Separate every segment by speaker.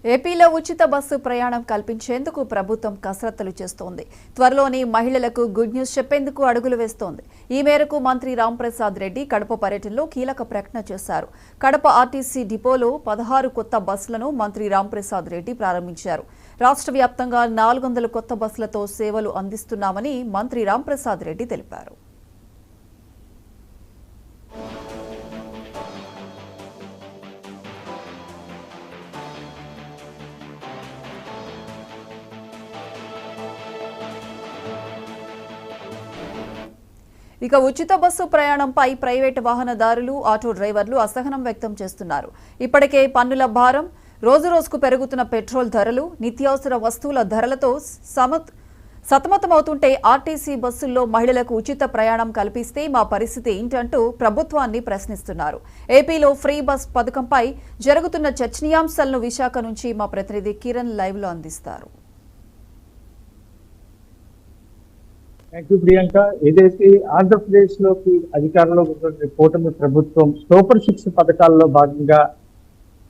Speaker 1: ఏపీలో ఉచిత బస్సు ప్రయాణం కల్పించేందుకు ప్రభుత్వం కసరత్తులు చేస్తోంది. త్వరలోని మహిళలకు గుడ్ న్యూస్ చెప్పేందుకు అడుగులు వేస్తోంది. ఈ మేరకు మంత్రి రాంప్రసాద్ రెడ్డి కడప పర్యటనలో కీలక ప్రకటన చేశారు. కడప ఆర్టీసీ డిపోలో 16 కొత్త బస్సులను మంత్రి రాంప్రసాద్ రెడ్డి ప్రారంభించారు. రాష్ట్ర వ్యాప్తంగా 400 కొత్త బస్సులతో సేవలు అందిస్తున్నామని మంత్రి రాంప్రసాద్ రెడ్డి తెలిపారు. ఇక ఉచిత బస్సు ప్రయాణంపై ప్రైవేటు వాహనదారులు, ఆటో డ్రైవర్లు అసహనం వ్యక్తం చేస్తున్నారు. ఇప్పటికే పన్నుల భారం, రోజురోజుకు పెరుగుతున్న పెట్రోల్ ధరలు, నిత్యావసర వస్తువుల ధరలతో సతమతమవుతుంటే ఆర్టీసీ బస్సుల్లో మహిళలకు ఉచిత ప్రయాణం కల్పిస్తే మా పరిస్థితి ఏంటంటూ ప్రభుత్వాన్ని ప్రశ్నిస్తున్నారు. ఏపీలో ఫ్రీ బస్ పథకంపై జరుగుతున్న చర్చనీయాంశాలను విశాఖ నుంచి మా ప్రతినిధి కిరణ్ లైవ్లో అందిస్తారు.
Speaker 2: ప్రియాంక, ఏదైతే ఆంధ్రప్రదేశ్ లోకి అధికారంలో ఉన్న కూటమి ప్రభుత్వం సూపర్ 6 పథకాల్లో భాగంగా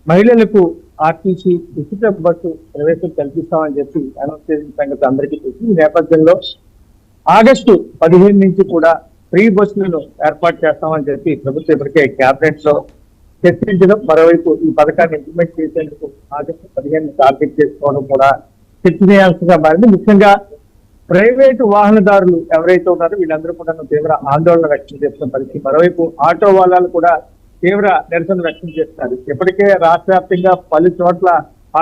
Speaker 2: మహిళలకు ఆర్టీసీ ఉచిత బస్సు ప్రవేశం కల్పిస్తామని చెప్పి అనౌన్స్ చేసిన సంగతి అందరికీ తెలిసి ఈ నేపథ్యంలో ఆగస్టు 15 నుంచి కూడా ఫ్రీ బస్సులను ఏర్పాటు చేస్తామని చెప్పి ప్రభుత్వం ఇప్పటికే కేబినెట్ లో చర్చించడం, మరోవైపు ఈ పథకాన్ని ఇంప్లిమెంట్ చేసేందుకు ఆగస్టు 15 టార్గెట్ చేసుకోవడం కూడా చర్చనీయాంశంగా మారింది. ముఖ్యంగా ప్రైవేటు వాహనదారులు ఎవరైతే ఉన్నారో వీళ్ళందరూ కూడా తీవ్ర ఆందోళన వ్యక్తం చేస్తున్న పరిస్థితి. మరోవైపు ఆటో వాళ్ళు కూడా తీవ్ర నిరసన వ్యక్తం చేస్తున్నారు. ఇప్పటికే రాష్ట్ర వ్యాప్తంగా పలు చోట్ల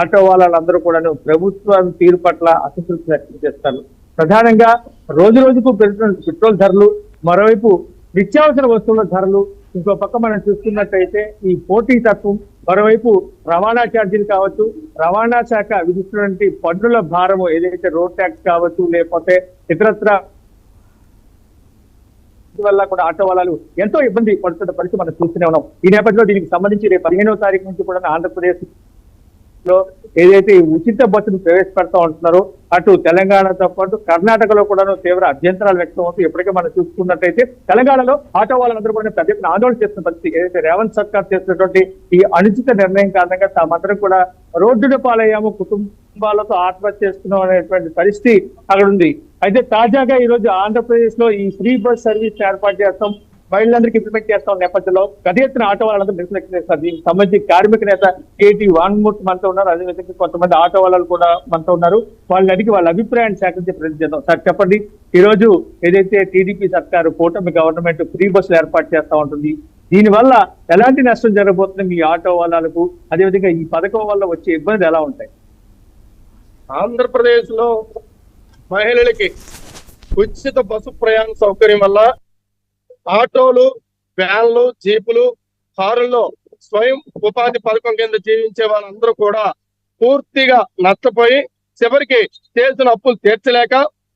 Speaker 2: ఆటో వాళ్ళందరూ కూడా ప్రభుత్వం తీరు పట్ల అసంతృప్తి వ్యక్తం చేస్తారు. ప్రధానంగా రోజు రోజుకు పెరుగుతున్న పెట్రోల్ ధరలు, మరోవైపు నిత్యావసర వస్తువుల ధరలు, ఇంకో పక్క మనం చూసుకున్నట్టయితే ఈ పోటీ తత్వం, మరోవైపు రవాణా ఛార్జీలు కావచ్చు, రవాణా శాఖ విధిస్తున్నటువంటి పన్నుల భారము ఏదైతే రోడ్ ట్యాక్స్ కావచ్చు, లేకపోతే ఇతరత్ర వల్ల కూడా ఆటో వాళ్ళు ఎంతో ఇబ్బంది పడుతున్న పరిస్థితి మనం చూస్తూనే ఉన్నాం. ఈ నేపథ్యంలో దీనికి సంబంధించి రేపు 15వ తారీఖు నుంచి కూడా ఆంధ్రప్రదేశ్ లో ఏదైతే ఉచిత బస్సును ప్రవేశపెడతా ఉంటున్నారో అటు తెలంగాణతో పాటు కర్ణాటకలో కూడా తీవ్ర అభ్యంతరాలు వ్యక్తం అవుతూ ఇప్పటికే మనం చూసుకున్నట్టయితే తెలంగాణలో ఆటో వాళ్ళందరూ కూడా పెద్ద ఎత్తున ఆందోళన చేస్తున్న పరిస్థితి. ఏదైతే రేవంత్ సర్కార్ చేస్తున్నటువంటి ఈ అనుచిత నిర్ణయం కారణంగా తామందరం కూడా రోడ్డున పాలయ్యాము, కుటుంబాలతో ఆత్మహత్య చేస్తున్నాం అనేటువంటి పరిస్థితి అక్కడ ఉంది. అయితే తాజాగా ఈ రోజు ఆంధ్రప్రదేశ్ లో ఈ ఫ్రీ బస్ సర్వీస్ ఏర్పాటు చేస్తాం, మహిళలందరికీ ఇంప్లిమెంట్ చేస్తాం నేపథ్యంలో పెద్ద ఎత్తున ఆటో వాళ్ళందరూ నిరసన వ్యక్తం చేస్తారు. దీనికి సంబంధించి కార్మిక నేత కేటీ వాన్మూర్తి మనతో ఉన్నారు, అదేవిధంగా కొంతమంది ఆటో వాళ్ళు కూడా మనతో ఉన్నారు. వాళ్ళని అడిగి వాళ్ళ అభిప్రాయాన్ని సేకరించి ప్రయత్నం చేద్దాం. సార్ చెప్పండి, ఈ రోజు ఏదైతే టీడీపీ సర్కారు కూటమి గవర్నమెంట్ ఫ్రీ బస్సులు ఏర్పాటు చేస్తా ఉంటుంది, దీనివల్ల ఎలాంటి నష్టం జరగబోతుంది మీ ఆటో వాళ్ళకు, అదేవిధంగా ఈ పథకం వల్ల వచ్చే ఇబ్బందులు ఎలా ఉంటాయి?
Speaker 3: ఆంధ్రప్రదేశ్ లో మహిళలకి ఉచిత బస్సు ప్రయాణ సౌకర్యం వల్ల ఆటోలు, వ్యాన్లు, జీపులు, కారుల్లో స్వయం ఉపాధి పథకం కింద జీవించే వాళ్ళందరూ కూడా పూర్తిగా నష్టపోయి చివరికి చేసిన అప్పులు తీర్చలేక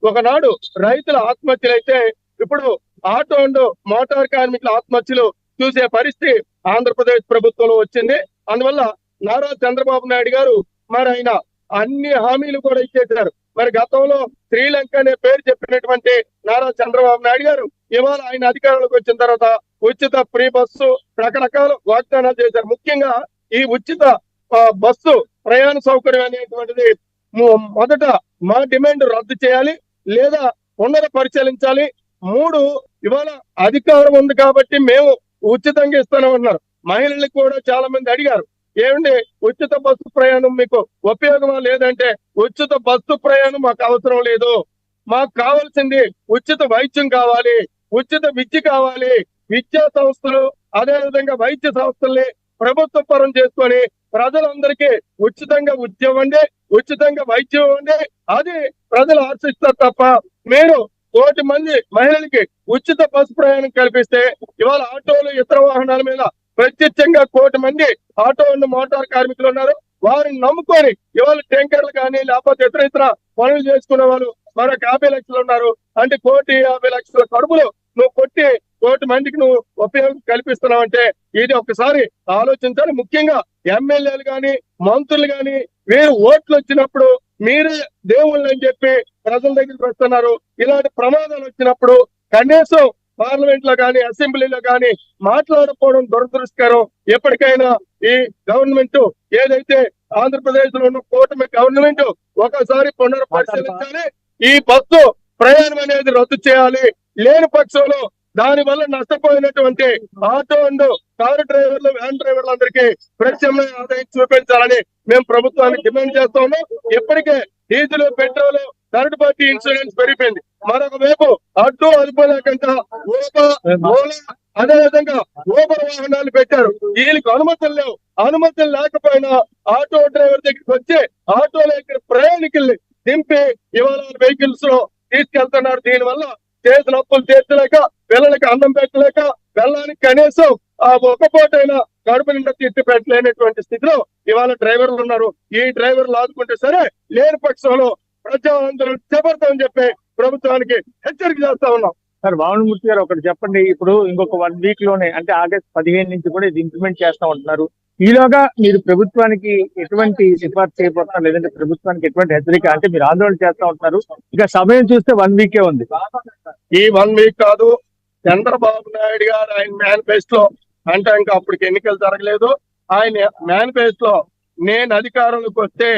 Speaker 3: ఒకనాడు రైతుల ఆత్మహత్యలు అయితే ఇప్పుడు ఆటో అండ్ మోటార్ కార్మికుల ఆత్మహత్యలు చూసే పరిస్థితి ఆంధ్రప్రదేశ్ ప్రభుత్వంలో వచ్చింది. అందువల్ల నారా చంద్రబాబు నాయుడు గారు మరి ఆయన అన్ని హామీలు కూడా ఇచ్చేశారు. మరి గతంలో శ్రీలంక అనే పేరు చెప్పినటువంటి నారా చంద్రబాబు నాయుడు గారు ఇవాళ ఆయన అధికారంలోకి వచ్చిన తర్వాత ఉచిత ఫ్రీ బస్సు రకరకాల వాగ్దానాలు చేశారు. ముఖ్యంగా ఈ ఉచిత బస్సు ప్రయాణ సౌకర్యం అనేటువంటిది మొదట మా డిమాండ్ రద్దు చేయాలి లేదా పునఃపరిశీలించాలి. 3 ఇవాళ అధికారం ఉంది కాబట్టి మేము ఉచితంగా ఇస్తామన్నారు. మహిళలకు కూడా చాలా మంది అడిగారు, ఏమండి ఉచిత బస్సు ప్రయాణం మీకు ఉపయోగమా లేదంటే, ఉచిత బస్సు ప్రయాణం మాకు అవసరం లేదు, మాకు కావాల్సింది ఉచిత వైద్యం కావాలి, ఉచిత విద్య కావాలి. విద్యా సంస్థలు అదేవిధంగా వైద్య సంస్థల్ని ప్రభుత్వ పరం చేసుకొని ప్రజలందరికీ ఉచితంగా విద్య ఇవ్వండి, ఉచితంగా వైద్యం ఇవ్వండి, అది ప్రజలు ఆశిస్తారు తప్ప మీరు 1 కోటి మంది మహిళలకి ఉచిత బస్సు ప్రయాణం కల్పిస్తే ఇవాళ ఆటోలు ఇతర వాహనాల మీద ప్రత్యక్షంగా 1 కోటి మంది ఆటో అండ్ మోటార్ కార్మికులు ఉన్నారు. వారిని నమ్ముకొని ఇవాళ ట్యాంకర్లు కానీ లేకపోతే ఇతర పనులు చేసుకునే వాళ్ళు మరొక 50 లక్షలు ఉన్నారు. అంటే 1,50,00,000 కడుపులు నువ్వు కొట్టి 1 కోటి మందికి నువ్వు ఉపయోగం కల్పిస్తున్నావు అంటే ఇది ఒకసారి ఆలోచించాలి. ముఖ్యంగా ఎమ్మెల్యేలు కానీ మంత్రులు కానీ వీరు ఓట్లు వచ్చినప్పుడు మీరే దేవుళ్ళు అని చెప్పి ప్రజల దగ్గరికి వస్తున్నారు. ఇలాంటి ప్రమాదాలు వచ్చినప్పుడు కనీసం పార్లమెంట్ లో కానీ అసెంబ్లీలో కానీ మాట్లాడకపోవడం దురదృష్టకరం. ఎప్పటికైనా ఈ గవర్నమెంట్ ఏదైతే ఆంధ్రప్రదేశ్ లో ఉన్న కూటమి గవర్నమెంట్ ఒకసారి పునర్పరిశీలించాలి. ఈ బస్సు ప్రయాణం అనేది రద్దు చేయాలి. లేని పక్షంలో దాని వల్ల నష్టపోయినటువంటి ఆటో అండ్ కారు డ్రైవర్లు, వ్యాన్ డ్రైవర్లందరికీ ప్రత్యామ్నాయ ఆదాయం చూపించాలని మేము ప్రభుత్వాన్ని డిమాండ్ చేస్తా ఉన్నాం. ఇప్పటికే diesel, petrol, third party insurance పెరిగిపోయింది. మరొక వైపు అడ్డు అదుపు లేకుండా ఓలా అదే విధంగా ఊబర్ వాహనాలు పెట్టారు. వీళ్ళకి అనుమతులు లేవు. అనుమతులు లేకపోయినా ఆటో డ్రైవర్ దగ్గరికి వచ్చి ఆటోలో ఇక్కడ ప్రయాణికుల్ని దింపి ఇవాళ వెహికల్స్ లో తీసుకెళ్తున్నారు. దీనివల్ల చేతుల అప్పులు తీర్చలేక, పిల్లలకి అన్నం పెట్టలేక, వెళ్ళడానికి కనీసం ఆ ఒక పూటైనా కడుపు నిండా తిట్టి పెట్టలేనటువంటి స్థితిలో ఇవాళ డ్రైవర్లు ఉన్నారు. ఈ డ్రైవర్లు ఆదుకుంటే సరే, లేని పక్షంలో ప్రజా ఆందోళన చేపడతామని చెప్పి ప్రభుత్వానికి హెచ్చరిక చేస్తా ఉన్నాం.
Speaker 2: సార్ వామనమూర్తి గారు ఒకటి చెప్పండి. ఇప్పుడు ఇంకొక 1 వీక్ లోనే, అంటే ఆగస్ట్ 15 నుంచి కూడా ఇది ఇంప్లిమెంట్ చేస్తా ఉంటున్నారు. ఈలోగా మీరు ప్రభుత్వానికి ఎటువంటి సిఫార్సు చేయబోతున్నారు, లేదంటే ప్రభుత్వానికి ఎటువంటి హెచ్చరిక, అంటే మీరు ఆందోళన చేస్తా ఉంటున్నారు, ఇక సమయం చూస్తే 1 వీకే ఉంది.
Speaker 3: ఈ 1 వీక్ కాదు, చంద్రబాబు నాయుడు గారు ఆయన మేనిఫెస్టో, అంటే ఇంకా అప్పటికి ఎన్నికలు జరగలేదు, ఆయన మేనిఫెస్టో నేను అధికారంలోకి వస్తే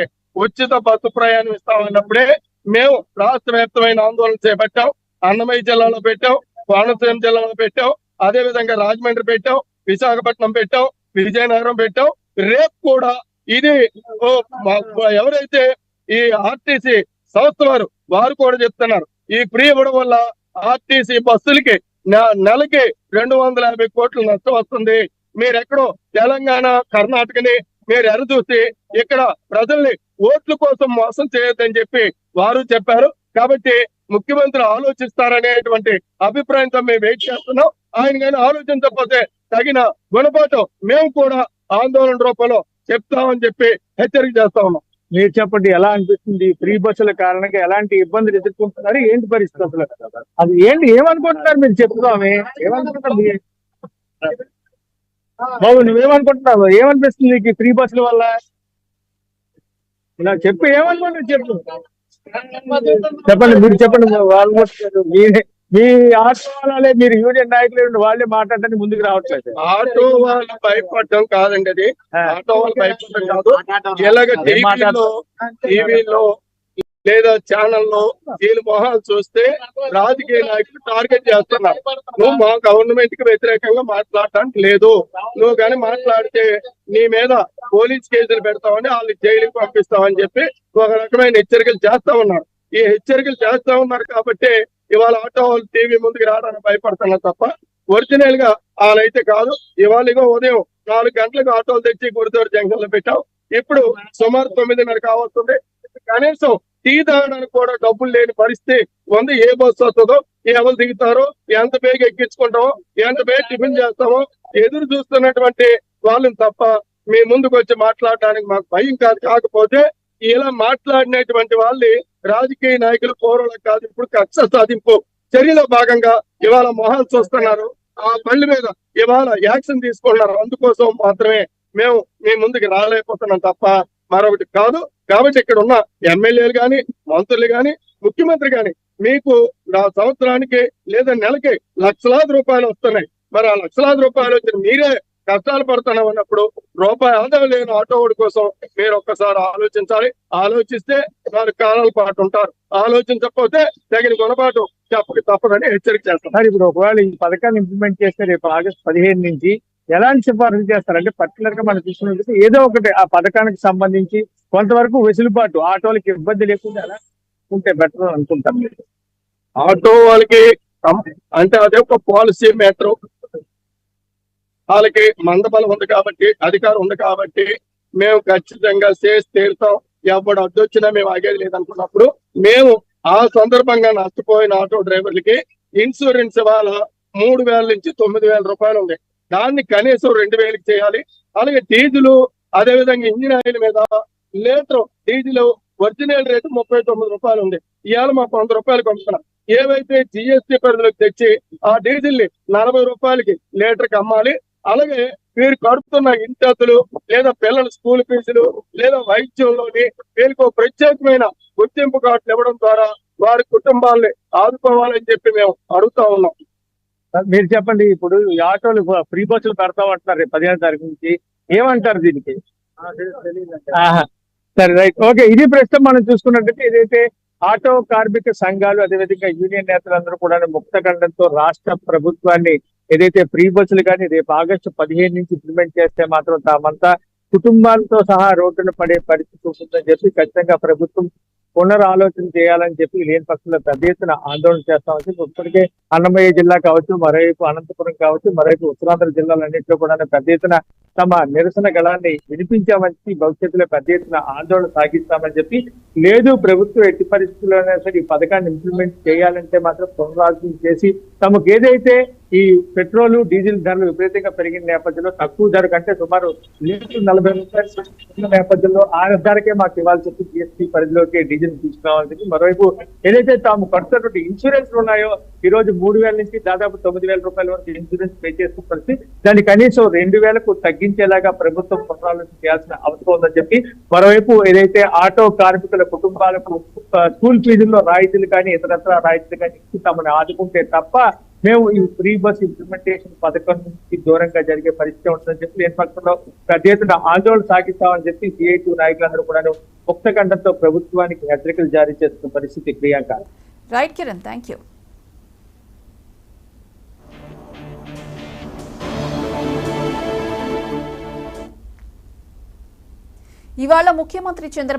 Speaker 3: ఉచిత బస్సు ప్రయాణం ఇస్తామన్నప్పుడే మేము రాష్ట్ర వ్యాప్తమైన ఆందోళన చేపట్టాం. అన్నమయ్య జిల్లాలో పెట్టాం, కోనసీమ జిల్లాలో పెట్టాం, అదే విధంగా రాజమండ్రి పెట్టాం, విశాఖపట్నం పెట్టాం, విజయనగరం పెట్టాం. రేపు కూడా ఇది ఎవరైతే ఈ ఆర్టీసీ సంస్థ వారు కూడా చెప్తున్నారు, ఈ ఫ్రీ ఇవ్వడం వల్ల ఆర్టీసీ బస్సులకి నెలకి 250 కోట్ల నష్టం వస్తుంది. మీరెక్కడో తెలంగాణ, కర్ణాటకని మీరు ఎరచూసి ఇక్కడ ప్రజల్ని ఓట్ల కోసం మోసం చేయొద్దని చెప్పి వారు చెప్పారు. కాబట్టి ముఖ్యమంత్రి ఆలోచిస్తారనేటువంటి అభిప్రాయంతో మేము వెయిట్ చేస్తున్నాం. ఆయన కానీ ఆలోచించకపోతే తగిన గుణపాఠం మేము కూడా ఆందోళన రూపంలో చెప్తామని చెప్పి హెచ్చరిక చేస్తా ఉన్నాం.
Speaker 2: మీరు చెప్పండి, ఎలా అనిపిస్తుంది? ఫ్రీ బస్సుల కారణంగా ఎలాంటి ఇబ్బందులు ఎదుర్కొంటున్నారు, ఏంటి పరిస్థితి అసలు? అది ఏంటి, ఏమనుకుంటున్నారు మీరు? చెప్తామే ఏమనుకుంటున్నారు బాబు, నువ్వేమనుకుంటున్నావు? ఏమనిపిస్తుంది నీకు ఫ్రీ బస్సుల వల్ల? ఇలా చెప్పి ఏమనుకుంటున్నారు చెప్పు. చెప్పండి, మీరు చెప్పండి. మీ ఆటో వాళ్ళే, మీరు యూనియన్ నాయకులు వాళ్ళే మాట్లాడటానికి ముందుకు రావట్లేదు.
Speaker 3: ఆటో వాళ్ళు భయపడటం కాదండి, అది ఆటో వాళ్ళు భయపడటం కాదు. ఇలాగ టీవీలో లేదా ఛానల్లో వీళ్ళ మొహాలు చూస్తే రాజకీయ నాయకులు టార్గెట్ చేస్తున్నారు. నువ్వు మా గవర్నమెంట్ కి వ్యతిరేకంగా మాట్లాడటానికి లేదు, నువ్వు కానీ మాట్లాడితే నీ మీద పోలీస్ కేసులు పెడతామని, వాళ్ళని జైలుకి పంపిస్తామని చెప్పి ఒక రకమైన హెచ్చరికలు చేస్తా ఉన్నారు. ఈ హెచ్చరికలు చేస్తా ఉన్నారు కాబట్టి ఇవాళ ఆటో వాళ్ళు టీవీ ముందుకు రావడానికి భయపడుతున్నారు తప్ప ఒరిజినల్ గా వాళ్ళైతే కాదు. ఇవాళ ఉదయం 4 గంటలకు ఆటోలు తెచ్చి గురుదూరు జంక్షన్ లో పెట్టాం. ఇప్పుడు సుమారు 9:30 కావస్తుంది. కనీసం టీ తాగడానికి కూడా డబ్బులు లేని పరిస్థితి ఉంది. ఏ బస్సు వస్తుందో, ఎవరు దిగుతారో, ఎంత బేగ ఎక్కించుకుంటామో, ఎంత బేగ టిఫిన్ చేస్తామో ఎదురు చూస్తున్నటువంటి వాళ్ళని తప్ప మీ ముందుకు వచ్చి మాట్లాడడానికి మాకు భయం కాదు. కాకపోతే ఇలా మాట్లాడినటువంటి వాళ్ళు రాజకీయ నాయకులు పూర్వలకు కాదు, ఇప్పుడు కక్ష సాధింపు చర్యలో భాగంగా ఇవాళ మొహాలు చూస్తున్నారు. ఆ బండి మీద ఇవాళ యాక్షన్ తీసుకున్నారు. అందుకోసం మాత్రమే మేము మీ ముందుకు రాలేకపోతున్నాం తప్ప మరొకటి కాదు. కాబట్టి ఇక్కడ ఉన్న ఎమ్మెల్యేలు గాని, మంత్రులు గాని, ముఖ్యమంత్రి గాని మీకు సంవత్సరానికి లేదా నెలకి లక్షలాది రూపాయలు వస్తున్నాయి. మరి ఆ లక్షలాది రూపాయలు వచ్చి మీరే కష్టాలు పడుతున్నాం అన్నప్పుడు రూపాయి ఆదాయం లేని ఆటోవాడి కోసం మీరు ఒక్కసారి ఆలోచించాలి. ఆలోచిస్తే 4 కాలాల పాటు ఉంటారు. ఆలోచించకపోతే తగిన గుణపాటు చెప్పక తప్పదని హెచ్చరిక చేస్తారు.
Speaker 2: ఇప్పుడు ఒకవేళ ఈ పథకాన్ని ఇంప్లిమెంట్ చేస్తే రేపు ఆగస్ట్ 15 నుంచి ఎలాంటి సిఫారసు చేస్తారు? అంటే పర్టికులర్ గా మనం చూసుకున్నట్లయితే ఏదో ఒకటి ఆ పథకానికి సంబంధించి కొంతవరకు వెసులుబాటు, ఆటోలకి ఇబ్బంది లేకుండా ఎలా ఉంటే బెటర్ అనుకుంటాం.
Speaker 3: ఆటో వాళ్ళకి అంటే అదే ఒక పాలసీ మ్యాటర్. వాళ్ళకి మందబలం ఉంది కాబట్టి, అధికారం ఉంది కాబట్టి మేము ఖచ్చితంగా చేసి తీరుతాం. ఎవడు అడ్డొచ్చినా మేము ఆగేది లేదనుకున్నప్పుడు మేము ఆ సందర్భంగా నష్టపోయిన ఆటో డ్రైవర్లకి ఇన్సూరెన్స్ ఇవాళ 3,000 నుంచి 9,000 రూపాయలు ఉంది. దాన్ని కనీసం 2,000కి చేయాలి. అలాగే డీజిల్, అదే విధంగా ఇంజిన్ ఆయిల్ మీద లీటర్ డీజిల్ ఒరిజినల్ రేటు 39 రూపాయలు ఉంది. ఇవాళ మాకు 100 రూపాయలకు అమ్ముతున్నాం. ఏవైతే జిఎస్టీ పరిధిలోకి తెచ్చి ఆ డీజిల్ ని 40 రూపాయలకి లీటర్కి అమ్మాలి. అలాగే వీరు కడుతున్న ఇంటతులు లేదా పిల్లల స్కూల్ ఫీజులు లేదా వైద్యంలోని వీరికి ప్రత్యేకమైన గుర్తింపు కార్డులు ఇవ్వడం ద్వారా వారి కుటుంబాలని ఆదుకోవాలని చెప్పి మేము అడుగుతా ఉన్నాం.
Speaker 2: మీరు చెప్పండి, ఇప్పుడు ఈ ఆటోలు ఫ్రీ బస్సులు పెడతామంటున్నారు రేపు 15వ తారీఖు నుంచి, ఏమంటారు దీనికి? ఆహా. సరే రైట్ ఓకే. ఇది ప్రస్తుతం మనం చూసుకున్నట్టయితే ఏదైతే ఆటో కార్మిక సంఘాలు అదేవిధంగా యూనియన్ నేతలందరూ కూడా ముక్తఖండంతో రాష్ట్ర ప్రభుత్వాన్ని ఏదైతే ఫ్రీ బస్సులు కానీ రేపు ఆగస్టు 15 నుంచి ఇంప్లిమెంట్ చేస్తే మాత్రం తామంతా కుటుంబాలతో సహా రోడ్డున పడే పరిస్థితి ఉంటుందని చెప్పి ఖచ్చితంగా ప్రభుత్వం పునరాలోచన చేయాలని చెప్పి లేని పక్షంలో పెద్ద ఎత్తున ఆందోళన చేస్తామని చెప్పి ఇప్పటికే అన్నమయ్య జిల్లా కావచ్చు, మరోవైపు అనంతపురం కావచ్చు, మరోవైపు ఉత్తరాంధ్ర జిల్లాలన్నింటిలో కూడా పెద్ద ఎత్తున తమ నిరసన గళాన్ని వినిపించామని చెప్పి భవిష్యత్తులో పెద్ద ఎత్తున ఆందోళన సాగిస్తామని చెప్పి, లేదు ప్రభుత్వం ఎట్టి పరిస్థితుల్లోనే సరే ఈ పథకాన్ని ఇంప్లిమెంట్ చేయాలంటే మాత్రం పునరాలోచన చేసి తమకు ఏదైతే ఈ పెట్రోల్ డీజిల్ ధరలు విపరీతంగా పెరిగిన నేపథ్యంలో తక్కువ ధర కంటే సుమారు లీటర్ 40 రూపాయలు ఉన్న నేపథ్యంలో ఆ ధరకే మాకు ఇవ్వాల్సి చెప్పి జిఎస్టీ పరిధిలోకి డీజిల్ తీసుకురావాలని చెప్పి, మరోవైపు ఏదైతే తాము కడుతున్నటువంటి ఇన్సూరెన్స్ ఉన్నాయో ఈ రోజు 3,000 నుంచి దాదాపు 9,000 రూపాయల వరకు ఇన్సూరెన్స్ పే చేస్తున్న పరిస్థితి, దాన్ని కనీసం 2,000కు తగ్గించేలాగా ప్రభుత్వం పునరాలోచన చేయాల్సిన అవసరం ఉందని చెప్పి, మరోవైపు ఏదైతే ఆటో కార్మికుల కుటుంబాలకు స్కూల్ ఫీజుల్లో రాయితీలు కానీ ఇతరత్ర రాయితీలు కానీ ఇచ్చి తమను ఆదుకుంటే తప్ప మేము ఈ ఫ్రీ బస్ ఇంప్లిమెంటేషన్ పథకం నుంచి దూరంగా జరిగే పరిస్థితి ఉంటుందని చెప్పి లేని పక్షంలో పెద్ద ఎత్తున ఆందోళన సాగిస్తామని చెప్పి సిఐటి నాయకులందరూ కూడా ముక్తఖండంతో ప్రభుత్వానికి హెచ్చరికలు జారీ చేస్తున్న పరిస్థితి. Priyanka.
Speaker 1: Right Kiran, thank you. ఇవాళ ముఖ్యమంత్రి చంద్రబాబు